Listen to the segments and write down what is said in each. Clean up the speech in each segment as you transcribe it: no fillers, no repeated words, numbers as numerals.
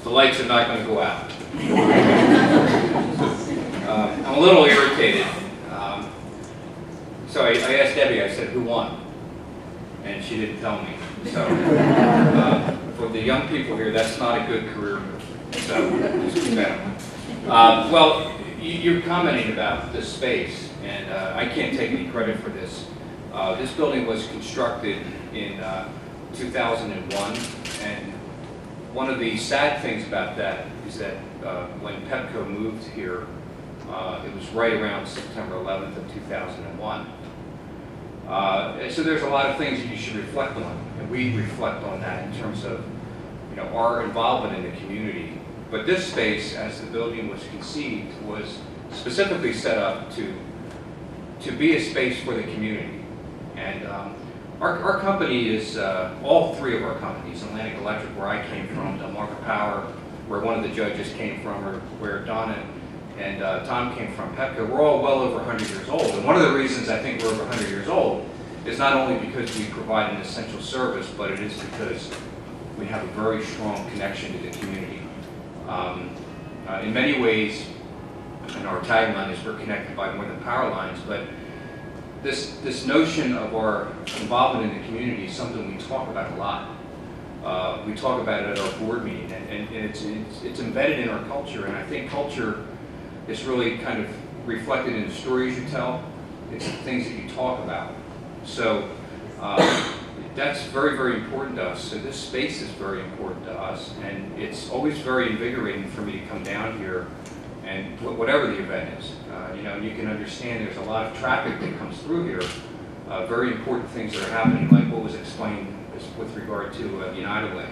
the lights are not going to go out. I'm a little irritated. So I asked Debbie, I said, who won? And she didn't tell me. So for the young people here, that's not a good career move. So just keep that in mind. Well, you're commenting about this space, and I can't take any credit for this. This building was constructed in 2001, and one of the sad things about that is that when Pepco moved here, it was right around September 11th of 2001. So there's a lot of things that you should reflect on, and we reflect on that in terms of our involvement in the community. But this space, as the building was conceived, was specifically set up to be a space for the community. And our company is, all three of our companies, Atlantic Electric, where I came from, Delmarva Power, where one of the judges came from, or where Donna and Tom came from, Pepco, we're all well over 100 years old. And one of the reasons I think we're over 100 years old is not only because we provide an essential service, but it is because we have a very strong connection to the community. In many ways, and our tagline is we're connected by more than power lines, but this notion of our involvement in the community is something we talk about a lot. We talk about it at our board meeting, and it's embedded in our culture, and I think culture is really kind of reflected in the stories you tell. It's the things that you talk about. So that's very, very important to us. So this space is very important to us, and it's always very invigorating for me to come down here, and whatever the event is. You can understand there's a lot of traffic that comes through here. Very important things that are happening, like what was explained with regard to United Way.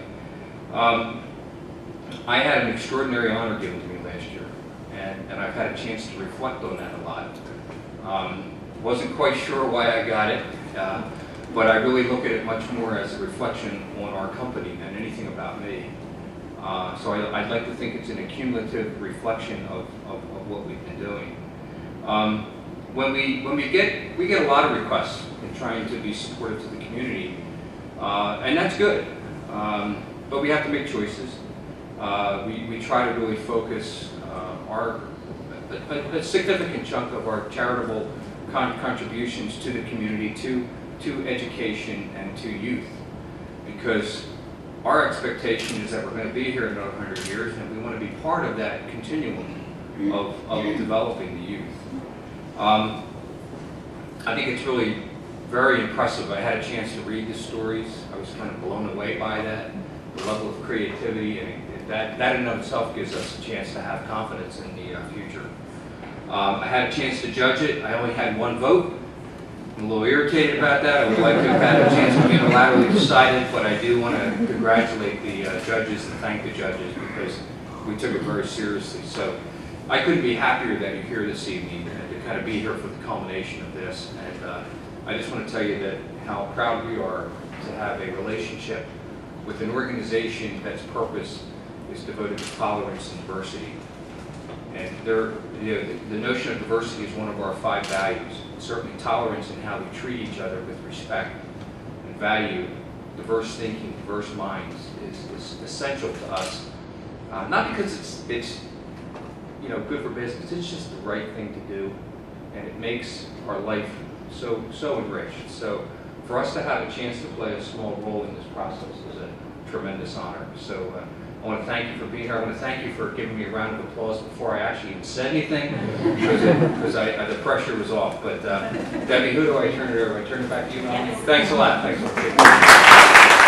I had an extraordinary honor given to me last year, and I've had a chance to reflect on that a lot. Wasn't quite sure why I got it, but I really look at it much more as a reflection on our company than anything about me. So I'd like to think it's an accumulative reflection of what we've been doing. When we get a lot of requests in trying to be supportive to the community, and that's good. But we have to make choices. We try to really focus a significant chunk of our charitable contributions to the community, to education and to youth, because our expectation is that we're going to be here another 100 years, and we want to be part of that continuum of developing the youth. I think it's really very impressive. I had a chance to read the stories. I was kind of blown away by that, the level of creativity, and that in and of itself gives us a chance to have confidence in the future. I had a chance to judge it. I only had one vote. I'm a little irritated about that. I would like to have had a chance to be unilaterally decided, but I do want to congratulate the judges and thank the judges, because we took it very seriously. So I couldn't be happier that you're here this evening and to kind of be here for the culmination of this. And I just want to tell you that how proud we are to have a relationship with an organization that's purpose is devoted to tolerance and diversity. And the notion of diversity is one of our 5 values. Certainly tolerance in how we treat each other with respect and value, diverse thinking, diverse minds is essential to us. Not because it's good for business, it's just the right thing to do, and it makes our life so enriched. So for us to have a chance to play a small role in this process is a tremendous honor. So I want to thank you for being here. I want to thank you for giving me a round of applause before I actually even said anything, because the pressure was off. But Debbie, who do I turn it over? I turn it back to you. Yes. Thanks a lot. Thanks a lot.